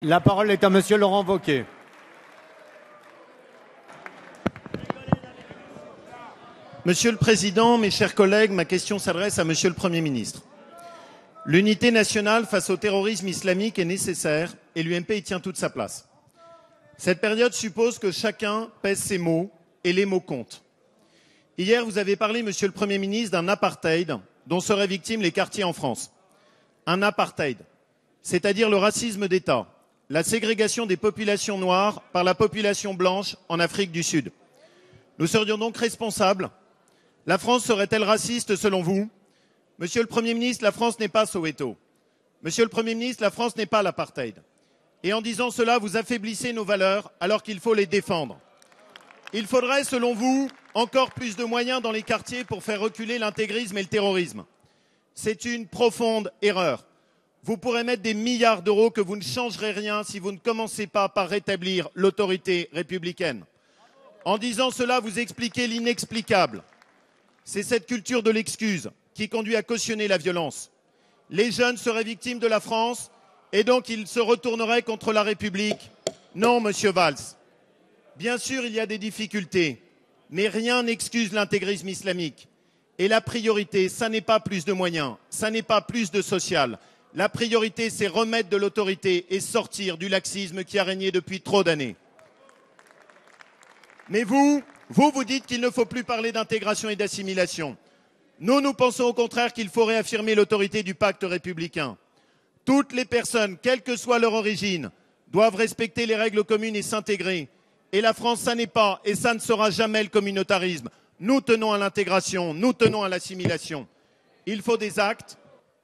La parole est à Monsieur Laurent Wauquiez. Monsieur le Président, mes chers collègues, ma question s'adresse à Monsieur le Premier ministre. L'unité nationale face au terrorisme islamique est nécessaire et l'UMP y tient toute sa place. Cette période suppose que chacun pèse ses mots et les mots comptent. Hier, vous avez parlé, Monsieur le Premier ministre, d'un apartheid dont seraient victimes les quartiers en France. Un apartheid, c'est-à-dire le racisme d'État, la ségrégation des populations noires par la population blanche en Afrique du Sud. Nous serions donc responsables. La France serait-elle raciste selon vous? Monsieur le Premier ministre, la France n'est pas Soweto. Monsieur le Premier ministre, la France n'est pas l'apartheid. Et en disant cela, vous affaiblissez nos valeurs alors qu'il faut les défendre. Il faudrait, selon vous, encore plus de moyens dans les quartiers pour faire reculer l'intégrisme et le terrorisme. C'est une profonde erreur. Vous pourrez mettre des milliards d'euros que vous ne changerez rien si vous ne commencez pas par rétablir l'autorité républicaine. En disant cela, vous expliquez l'inexplicable. C'est cette culture de l'excuse qui conduit à cautionner la violence. Les jeunes seraient victimes de la France et donc ils se retourneraient contre la République. Non, Monsieur Valls. Bien sûr, il y a des difficultés, mais rien n'excuse l'intégrisme islamique. Et la priorité, ça n'est pas plus de moyens, ça n'est pas plus de social. La priorité, c'est remettre de l'autorité et sortir du laxisme qui a régné depuis trop d'années. Mais vous dites qu'il ne faut plus parler d'intégration et d'assimilation. Nous pensons au contraire qu'il faut réaffirmer l'autorité du pacte républicain. Toutes les personnes, quelle que soit leur origine, doivent respecter les règles communes et s'intégrer. Et la France, ça n'est pas et ça ne sera jamais le communautarisme. Nous tenons à l'intégration, nous tenons à l'assimilation. Il faut des actes.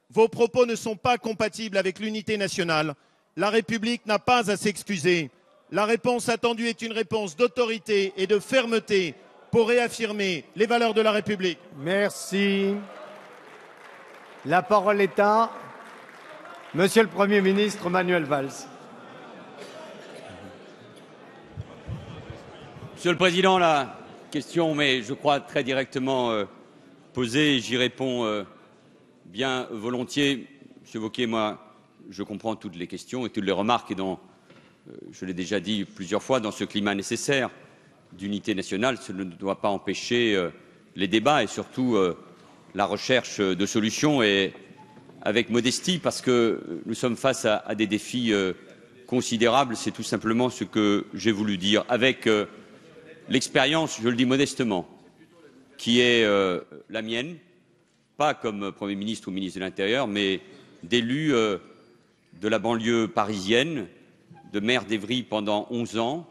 Vos propos ne sont pas compatibles avec l'unité nationale. La République n'a pas à s'excuser. La réponse attendue est une réponse d'autorité et de fermeté pour réaffirmer les valeurs de la République. Merci. La parole est à Monsieur le Premier ministre Manuel Valls. Monsieur le Président, la question m'est, je crois, très directement posée. J'y réponds bien volontiers. Monsieur Wauquiez, moi, je comprends toutes les questions et toutes les remarques et je l'ai déjà dit plusieurs fois, dans ce climat nécessaire d'unité nationale, cela ne doit pas empêcher les débats et surtout la recherche de solutions et avec modestie parce que nous sommes face à des défis considérables. C'est tout simplement ce que j'ai voulu dire avec l'expérience, je le dis modestement, qui est la mienne, pas comme Premier ministre ou ministre de l'Intérieur, mais d'élu de la banlieue parisienne, de maire d'Évry pendant 11 ans,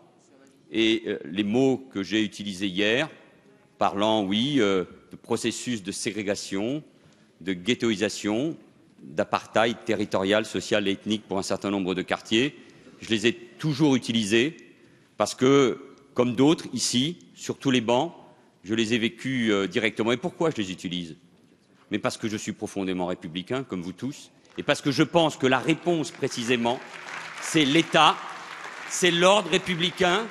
et les mots que j'ai utilisés hier, parlant, oui, de processus de ségrégation, de ghettoisation, d'apartheid territorial, social et ethnique pour un certain nombre de quartiers, je les ai toujours utilisés parce que, comme d'autres ici, sur tous les bancs, je les ai vécus directement. Et pourquoi je les utilise? Mais parce que je suis profondément républicain, comme vous tous, et parce que je pense que la réponse, précisément, c'est l'État, c'est l'ordre républicain,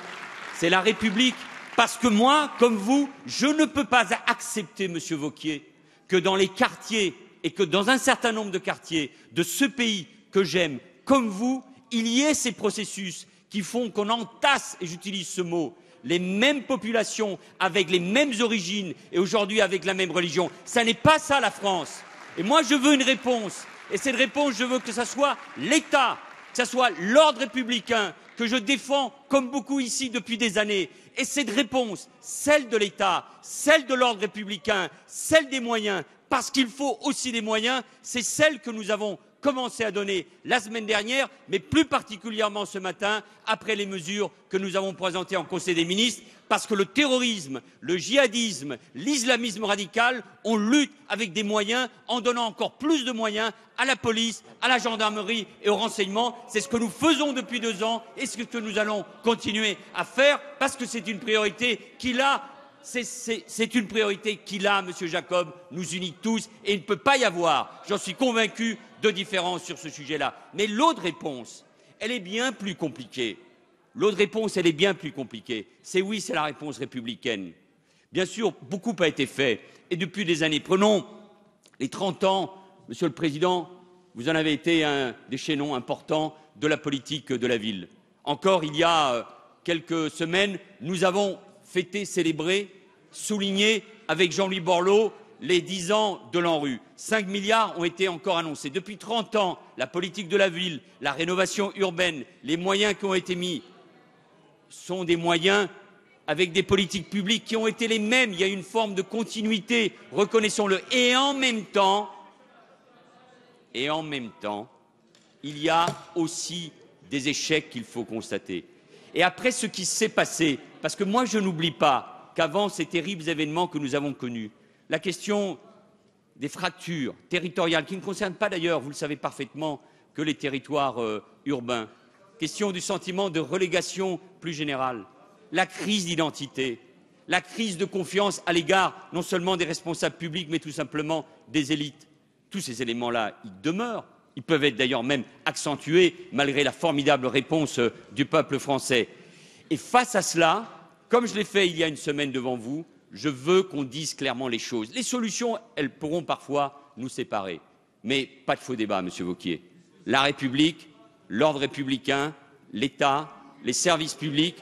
c'est la République. Parce que moi, comme vous, je ne peux pas accepter, Monsieur Wauquiez, que dans les quartiers et que dans un certain nombre de quartiers de ce pays que j'aime, comme vous, il y ait ces processus qui font qu'on entasse, et j'utilise ce mot, les mêmes populations avec les mêmes origines et aujourd'hui avec la même religion. Ça n'est pas ça la France. Et moi je veux une réponse. Et cette réponse, je veux que ce soit l'État, que ce soit l'ordre républicain que je défends comme beaucoup ici depuis des années. Et cette réponse, celle de l'État, celle de l'ordre républicain, celle des moyens, parce qu'il faut aussi des moyens, c'est celle que nous avons commencé à donner la semaine dernière, mais plus particulièrement ce matin, après les mesures que nous avons présentées en Conseil des ministres, parce que le terrorisme, le djihadisme, l'islamisme radical, on lutte avec des moyens, en donnant encore plus de moyens à la police, à la gendarmerie et au renseignement. C'est ce que nous faisons depuis 2 ans et ce que nous allons continuer à faire, parce que c'est une priorité qui, là, c'est une priorité qui, là, Monsieur Jacob, nous unit tous et il ne peut pas y avoir, j'en suis convaincu, de différence sur ce sujet-là. Mais l'autre réponse, elle est bien plus compliquée. L'autre réponse, elle est bien plus compliquée. C'est oui, c'est la réponse républicaine. Bien sûr, beaucoup a été fait. Et depuis des années, prenons les 30 ans, Monsieur le Président, vous en avez été un des chaînons importants de la politique de la ville. Encore il y a quelques semaines, nous avons fêté, célébré, souligné avec Jean-Louis Borloo les 10 ans de l'ANRU. 5 milliards ont été encore annoncés. Depuis 30 ans, la politique de la ville, la rénovation urbaine, les moyens qui ont été mis sont des moyens avec des politiques publiques qui ont été les mêmes. Il y a une forme de continuité, reconnaissons-le. Et en même temps, il y a aussi des échecs qu'il faut constater. Et après ce qui s'est passé, parce que moi je n'oublie pas qu'avant ces terribles événements que nous avons connus, la question des fractures territoriales, qui ne concernent pas d'ailleurs, vous le savez parfaitement, que les territoires urbains, question du sentiment de relégation plus générale, la crise d'identité, la crise de confiance à l'égard non seulement des responsables publics, mais tout simplement des élites. Tous ces éléments-là, ils demeurent. Ils peuvent être d'ailleurs même accentués malgré la formidable réponse du peuple français. Et face à cela, comme je l'ai fait il y a une semaine devant vous, je veux qu'on dise clairement les choses. Les solutions, elles pourront parfois nous séparer. Mais pas de faux débat, Monsieur Wauquiez. La République, l'ordre républicain, l'État, les services publics,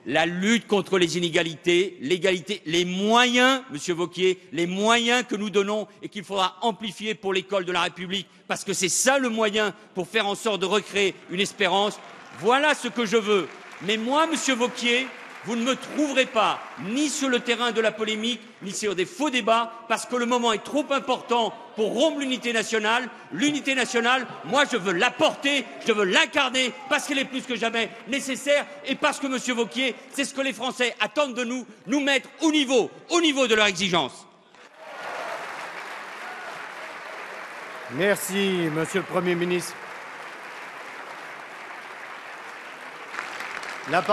la lutte contre les inégalités, l'égalité, les moyens, Monsieur Wauquiez, les moyens que nous donnons et qu'il faudra amplifier pour l'école de la République, parce que c'est ça le moyen pour faire en sorte de recréer une espérance. Voilà ce que je veux. Mais moi, Monsieur Wauquiez, vous ne me trouverez pas ni sur le terrain de la polémique, ni sur des faux débats, parce que le moment est trop important pour rompre l'unité nationale. L'unité nationale, moi je veux la porter, je veux l'incarner, parce qu'elle est plus que jamais nécessaire, et parce que, Monsieur Wauquiez, c'est ce que les Français attendent de nous, nous mettre au niveau de leurs exigences. Merci, Monsieur le Premier ministre.